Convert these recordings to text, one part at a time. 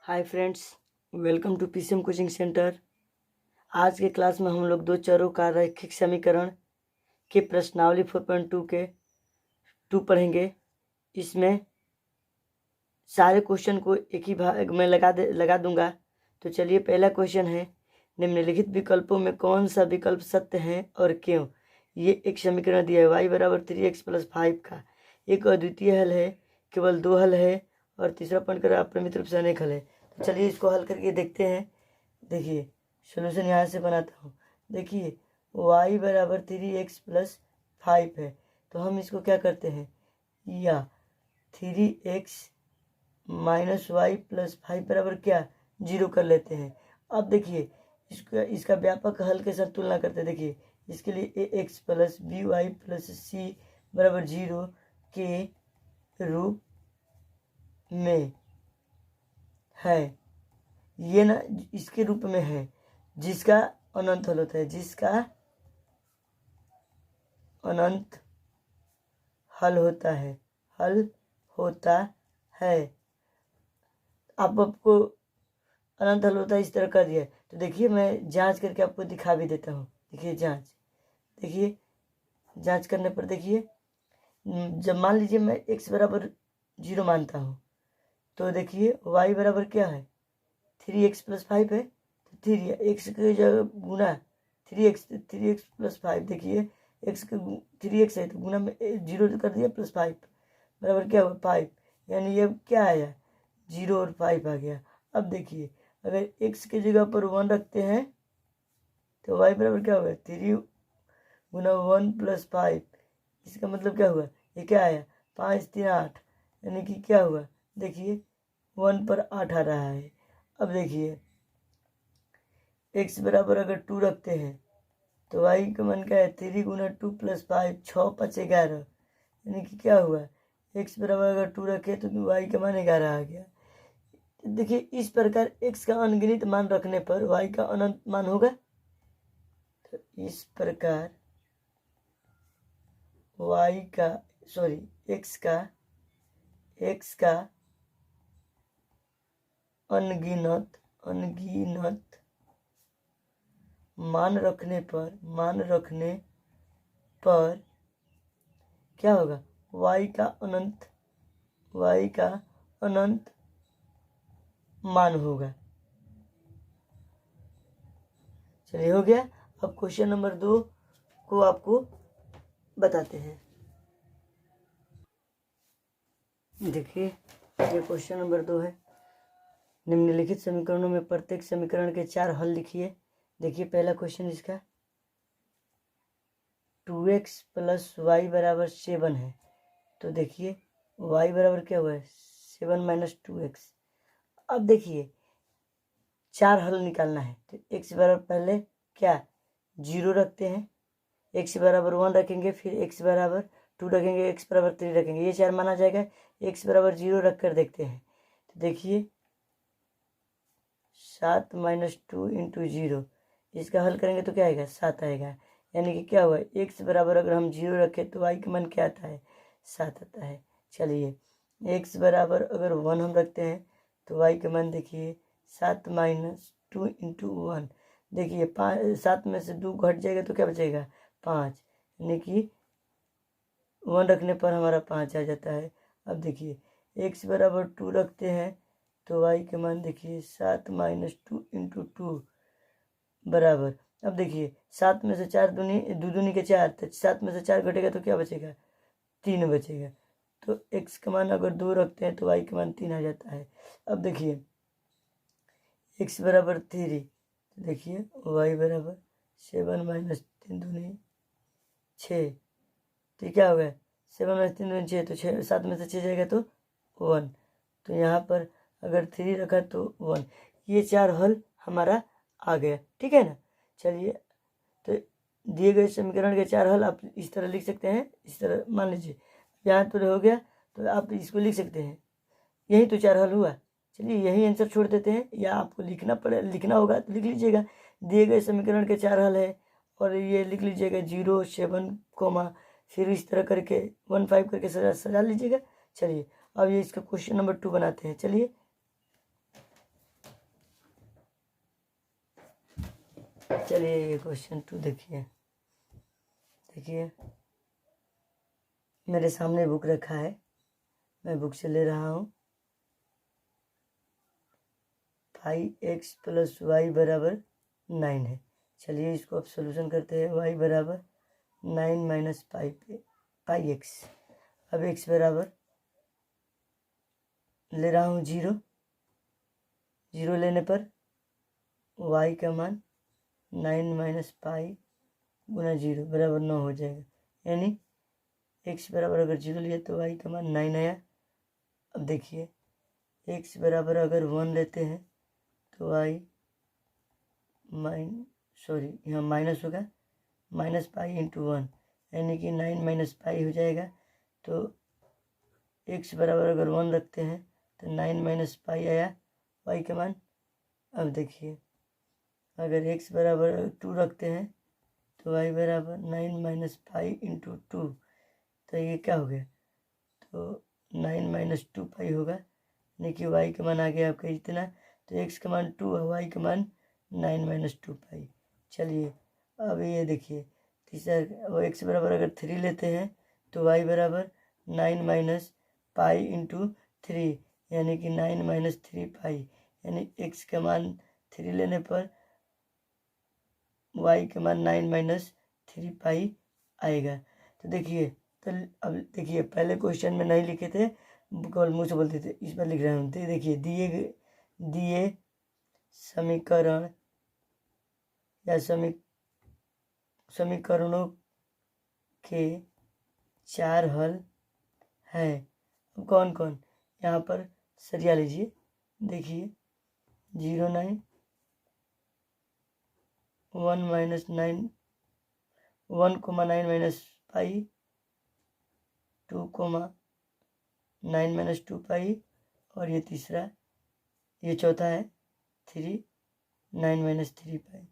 Hi friends, welcome to PCM coaching centre. आज के class में हम लोग दो चरों का रैखिक समीकरण के प्रश्नावली 4.2 के 2 पढ़ेंगे। इसमें सारे क्वेश्चन को एक ही भाग में लगा दूंगा। तो चलिए, पहला क्वेश्चन है, निम्नलिखित विकल्पों में कौन सा विकल्प सत्य है और क्यों। ये एक समीकरण दिया है y बराबर 3x + 5 का। एक अद्वितीय हल है, केवल दो हल है, और तीसरा पॉइंट कर अपरिमित रूप से अनेक हल है। तो चलिए इसको हल करके देखते हैं। देखिए, सोल्यूशन यहाँ से बनाता हूँ। देखिए, y बराबर 3x + 5 है, तो हम इसको क्या करते हैं, या 3x - y + 5 बराबर क्या, 0 कर लेते हैं। अब देखिए, इसका व्यापक हल के साथ तुलना करते हैं। देखिए, इसके लिए ax + by + c बराबर 0 के रूप में है। ये ना इसके रूप में है, जिसका अनंत हल होता है, जिसका अनंत हल होता है, आपको अनंत हल होता है इस तरह कर दिया है। तो देखिए, मैं जांच करके आपको दिखा भी देता हूँ। देखिए देखिए, जांच करने पर देखिए, जब मान लीजिए मैं x बराबर 0 मानता हूँ, तो देखिए y बराबर क्या है, 3x + 5 है। तो 3x की जगह गुना 3x + 5। देखिए, x का 3x है तो गुना में 0 कर दिया, +5 बराबर क्या हुआ, 5। यानी ये क्या आया, 0 और 5 आ गया। अब देखिए, अगर x की जगह पर 1 रखते हैं तो y बराबर क्या होगा, 3 गुना 1 + 5। इसका मतलब क्या हुआ, ये क्या आया, 5 3 8, यानी कि क्या हुआ, देखिए 1 पर 8 आ रहा है। अब देखिए, x बराबर अगर 2 रखते हैं तो y का मान क्या है, 3 गुना 2 + 5, 6 5 11, यानी कि क्या हुआ, x बराबर अगर 2 रखे तो y का मान 11 आ गया। देखिए, इस प्रकार x का अनगिनत मान रखने पर y का अनंत मान होगा। तो इस प्रकार x का अनगिनत मान रखने पर क्या होगा, y का अनंत मान होगा। चलिए, हो गया। अब क्वेश्चन नंबर 2 को आपको बताते हैं। देखिए, ये क्वेश्चन नंबर 2 है। निम्नलिखित समीकरणों में प्रत्येक समीकरण के 4 हल लिखिए। देखिए, पहला क्वेश्चन इसका 2x + y बराबर 7 है। तो देखिए, y बराबर क्या हुआ है, 7 - 2x। अब देखिए, 4 हल निकालना है। तो x बराबर पहले क्या, 0 रखते हैं, x बराबर 1 रखेंगे, फिर x बराबर 2 रखेंगे, x बराबर 3 रखेंगे, ये 4 माना जाएगा। x बराबर 0 रख कर देखते हैं। तो देखिए, 7 - 2 × 0, इसका हल करेंगे तो क्या आएगा, 7 आएगा। यानी कि क्या हुआ, x बराबर अगर हम 0 रखें तो y का मान क्या आता है, 7 आता है। चलिए, x बराबर अगर 1 हम रखते हैं तो y का मान देखिए 7 - 2 × 1। देखिए, 7 में से 2 घट जाएगा तो क्या बचेगा, 5, यानी कि 1 रखने पर हमारा 5 आ जाता है। अब देखिए, x बराबर 2 रखते हैं तो y के मान देखिए 7 - 2 × 2 बराबर, अब देखिए 7 में से 4 दूनी 2 दूनी के 4, तो 7 में से 4 घटेगा तो क्या बचेगा, 3 बचेगा। तो x का मान अगर 2 रखते हैं तो y का मान 3 आ जाता है। अब देखिए, x बराबर 3, तो देखिए y बराबर 7 - 3 दूनी 6, तो क्या हो गया, 7 - 3 दूनी 6, तो 7 में से 6 जाएगा तो 1। तो यहाँ पर अगर 3 रखा तो 1। ये 4 हल हमारा आ गया, ठीक है ना। चलिए, तो दिए गए समीकरण के 4 हल आप इस तरह लिख सकते हैं। इस तरह मान लीजिए, यहाँ तो हो गया, तो आप इसको लिख सकते हैं, यही तो 4 हल हुआ। चलिए, यही आंसर छोड़ देते हैं, या आपको लिखना होगा तो लिख लीजिएगा। दिए गए समीकरण के 4 हल है, और ये लिख लीजिएगा 0 7 कोमा, फिर इस तरह करके 1 5 करके सजा लीजिएगा। चलिए, अब ये इसका क्वेश्चन नंबर 2 बनाते हैं। चलिए, चलिए ये क्वेश्चन 2 देखिए मेरे सामने बुक रखा है, मैं बुक से ले रहा हूँ। 5x + y बराबर 9 है। चलिए इसको अब सोल्यूशन करते हैं। y बराबर 9 - पाई x। अब x बराबर ले रहा हूँ 0 लेने पर y का मान 9 - पाई गुना 0 बराबर 9 हो जाएगा। यानी x बराबर अगर 0 लिया तो y का मान 9 आया। अब देखिए x बराबर अगर 1 लेते हैं तो y यहाँ माइनस होगा, -पाई × 1 यानी कि 9 - पाई हो जाएगा। तो x बराबर अगर 1 रखते हैं तो 9 - पाई आया y का मान। अब देखिए अगर x बराबर 2 रखते हैं तो y बराबर 9 - पाई × 2, तो ये क्या हो गया, तो 9 - 2 पाई होगा। यानी कि y का मान आ गया आपका इतना। तो x का मान 2 है, y का मान 9 - 2 पाई। चलिए अब ये देखिए तीसरा, वो x बराबर अगर 3 लेते हैं तो y बराबर 9 - पाई × 3 यानी कि 9 - 3 पाई। यानी x का मान 3 लेने पर y का मान 9 - 3 पाई आएगा। तो देखिए, तो अब देखिए पहले क्वेश्चन में नहीं लिखे थे, केवल मुँह से बोलते थे, इस पर लिख रहे हैं। तो देखिए दिए समीकरण या समीकरणों के 4 हल हैं। कौन कौन, यहाँ पर सरिया लीजिए। देखिए 0 9 1 - 9 1, 9 - पाई 2, 9 - 2 पाई, और ये तीसरा, ये चौथा है 3 9 - 3 पाई।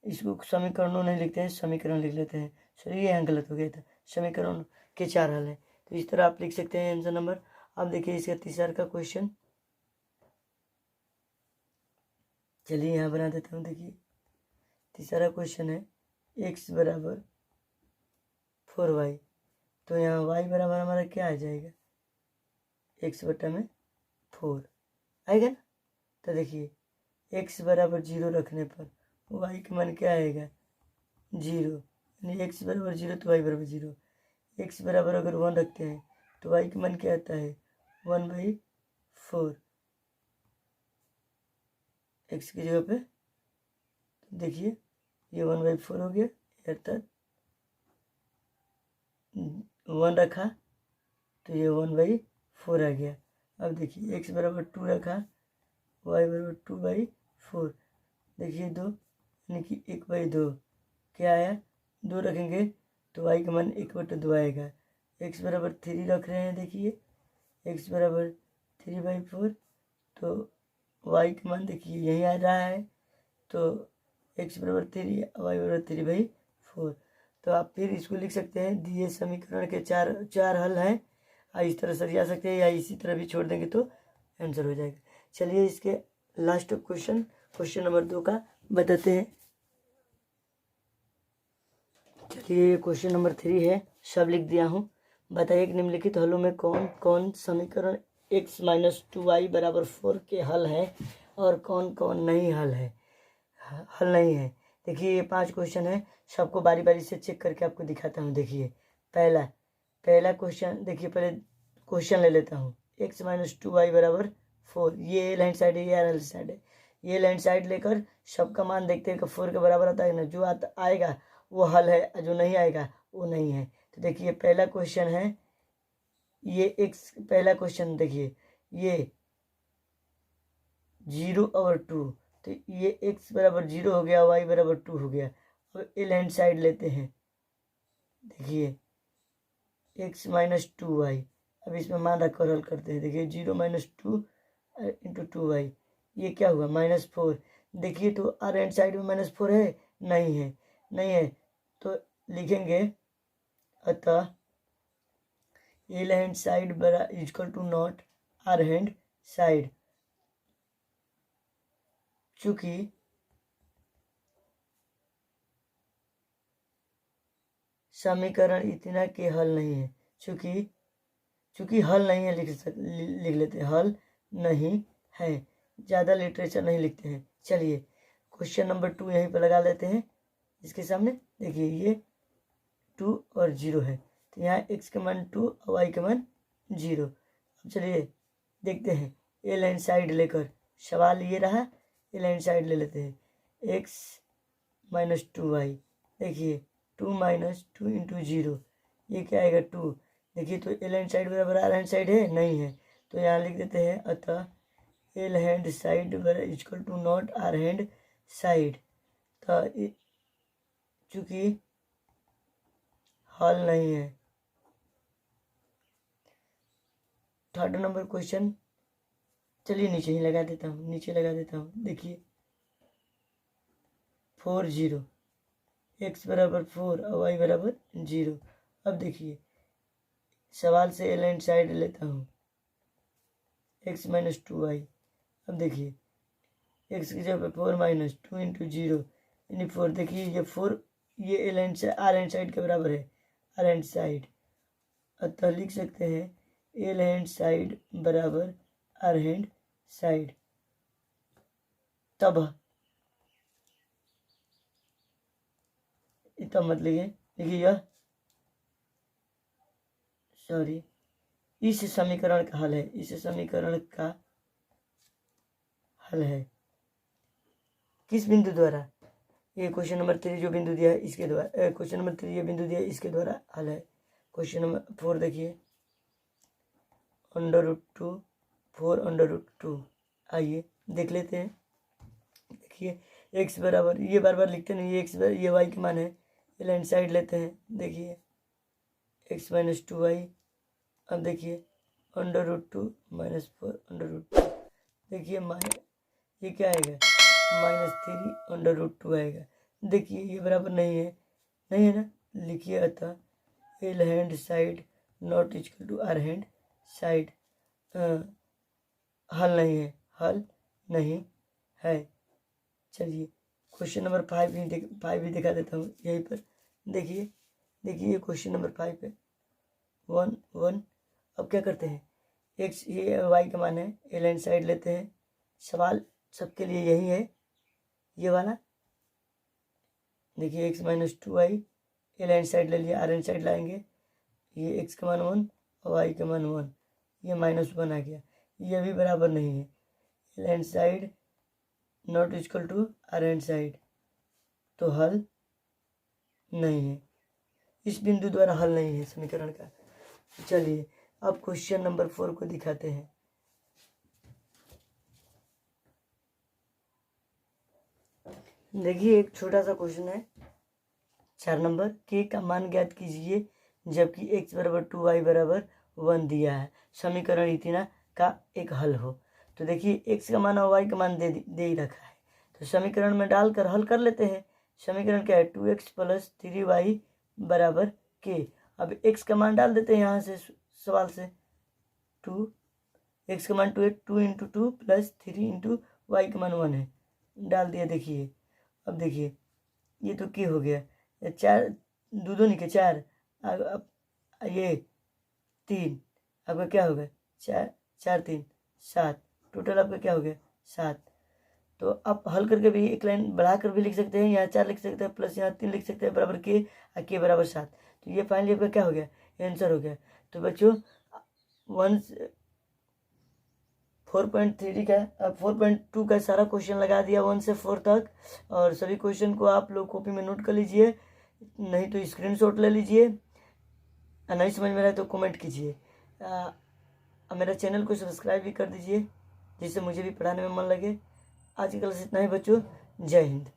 इसको समीकरणों नहीं लिखते हैं, समीकरण लिख लेते हैं। सॉरी ये यहाँ गलत हो गया था, समीकरण के 4 हल हैं। तो इस तरह आप लिख सकते हैं आंसर नंबर। अब देखिए इसका तीसरा का क्वेश्चन, चलिए यहाँ बना देता हूँ। देखिए तीसरा क्वेश्चन है x बराबर 4y। तो यहाँ y बराबर हमारा क्या आ जाएगा, x बटा में 4 आएगा ना। तो देखिए x बराबर 0 रखने पर y का मान क्या आएगा, 0। यानी x बराबर 0 तो y बराबर 0। x बराबर अगर 1 रखते हैं तो y का मान क्या आता है, 1/4 x की जगह पे। तो देखिए ये 1/4 हो गया, अर्थात 1 रखा तो ये 1/4 आ गया। अब देखिए x बराबर 2 रखा, y बराबर 2/4। देखिए 2 यानी कि 1/2 क्या आया, 2 रखेंगे तो y का मान 1/2 आएगा। x बराबर 3 रख रहे हैं, देखिए x बराबर 3/4, तो y का मान देखिए यही आ रहा है। तो x बराबर 3, y बराबर 3/4। तो आप फिर इसको लिख सकते हैं, दिए समीकरण के चार हल हैं। इस तरह सरिया सकते हैं या इसी तरह भी छोड़ देंगे तो आंसर हो जाएगा। चलिए इसके लास्ट क्वेश्चन नंबर 2 का बताते हैं। चलिए क्वेश्चन नंबर 3 है, सब लिख दिया हूँ। बताइए कि निम्नलिखित हलों में कौन कौन समीकरण x - 2y बराबर 4 के हल है और कौन कौन नहीं हल नहीं है। देखिए ये 5 क्वेश्चन है, सबको बारी बारी से चेक करके आपको दिखाता हूँ। देखिए पहला क्वेश्चन, देखिए पहले क्वेश्चन ले लेता हूँ। x - 2y बराबर 4, ये लाइन साइड है, ये लाइन साइड है। ये लाइन साइड लेकर सबका मान देखते हैं कि 4 के बराबर आता है ना, जो आएगा वो हल है, जो नहीं आएगा वो नहीं है। तो देखिए पहला क्वेश्चन है ये पहला क्वेश्चन, देखिए ये 0 और 2, तो ये x बराबर 0 हो गया, y बराबर 2 हो गया। अब ये लाइन साइड लेते हैं, देखिए x - 2y। अब इसमें मान रखकर हल करते हैं। देखिए 0 - 2 × 2y, ये क्या हुआ, -4। देखिए तो राइट साइड में -4 है, नहीं है तो लिखेंगे, अतः ए हैंड साइड बरा equal to not R hand side. चूंकि समीकरण इतना के हल नहीं है, चूंकि हल नहीं है लिख लेते हैं, हल नहीं है, ज़्यादा लिटरेचर नहीं लिखते हैं। चलिए क्वेश्चन नंबर 2 यहीं पर लगा लेते हैं इसके सामने। देखिए ये 2 और 0 है, तो यहाँ x का मान 2 और y का मान 0। अब चलिए देखते हैं, ए लाइन साइड लेकर, सवाल ये रहा, ए लाइन साइड ले लेते हैं, x माइनस 2y। देखिए 2 माइनस 2 इंटू 0, ये क्या आएगा 2। देखिए तो एल हैंड साइड बराबर आर हैंड साइड है, नहीं है, तो यहाँ लिख देते हैं, अतः L hand side equal to not R hand side. तो चूंकि हल नहीं है। थर्ड नंबर क्वेश्चन, चलिए नीचे ही लगा देता हूँ, नीचे लगा देता हूँ। देखिए 4 0, x बराबर 4 और y बराबर 0। अब देखिए सवाल से एल हैंड साइड लेता हूँ, x माइनस 2y। अब देखिए x की जगह 4 माइनस 2 इंटू 0 यानी 4। देखिए ये 4 ये एल हैंड से आर हैंड साइड के बराबर है, आर हैंड साइड, अतः लिख सकते हैं एल हैंड साइड बराबर आर हैंड साइड। तब इतना मत लिखिए, देखिए यह सॉरी इस समीकरण का हल है, इस समीकरण का हल है किस बिंदु द्वारा, ये क्वेश्चन नंबर 3 जो बिंदु दिया है इसके द्वारा, क्वेश्चन नंबर 3 ये बिंदु दिया है इसके द्वारा हल है। क्वेश्चन नंबर 4 देखिए, √2 4 √2। आइए देख लेते हैं। देखिए x बराबर, ये बार बार लिखते नहीं, ये x ये y के मान है, ये लाइन साइड लेते हैं। देखिए x माइनस 2y। अब देखिए √2 माइनस 4 √2। देखिए ये क्या आएगा, -3 √2 आएगा। देखिए ये बराबर नहीं है, नहीं है ना, लिखिए अतः L hand side not equal to R hand side. हल नहीं है, हल नहीं है। चलिए क्वेश्चन नंबर 5 भी दिखा देता हूँ यहीं पर। देखिए ये क्वेश्चन नंबर 5 है, 1 1। अब क्या करते हैं, x ये y का मान है, एल हैंड साइड लेते हैं। सवाल सबके लिए यही है, ये वाला। देखिए x minus 2y, L hand side ले लिया, आर हैंड साइड लाएंगे, ये x का मान 1 और y का मान 1, ये -1 आ गया, ये भी बराबर नहीं है। L hand side not equal to R hand side, तो हल नहीं है, इस बिंदु द्वारा हल नहीं है समीकरण का। चलिए अब क्वेश्चन नंबर 4 को दिखाते हैं। देखिए एक छोटा सा क्वेश्चन है, 4 नंबर, k का मान ज्ञात कीजिए जबकि x बराबर 2y बराबर 1 दिया है, समीकरण इतना का एक हल हो। तो देखिए x का मान और y का मान दे ही रखा है, तो समीकरण में डालकर हल कर लेते हैं। समीकरण क्या है, 2x + 3y बराबर k। अब x का मान डाल देते हैं यहाँ से सवाल से, 2 x का मान 2 है, 2 इंटू 2 प्लस 3 इंटू y का मान 1 है, डाल दिया। देखिए अब देखिए ये तो k हो गया, 4 2 निकले 4, अब ये 3, आपका क्या हो गया 4 4 3 7, टोटल आपका क्या हो गया 7। तो आप हल करके भी एक लाइन बढ़ाकर भी लिख सकते हैं, यहाँ 4 लिख सकते हैं प्लस यहाँ 3 लिख सकते हैं, बराबर k और k बराबर 7। तो ये फाइनली आपका क्या हो गया, आंसर हो गया। तो बच्चों 4.3 का 4.2 का सारा क्वेश्चन लगा दिया 1 से 4 तक, और सभी क्वेश्चन को आप लोग कॉपी में नोट कर लीजिए, नहीं तो स्क्रीनशॉट ले लीजिए, नहीं समझ में आए तो कमेंट कीजिए। मेरा चैनल को सब्सक्राइब भी कर दीजिए जिससे मुझे भी पढ़ाने में मन लगे। आज की क्लास इतना ही बच्चों, जय हिंद।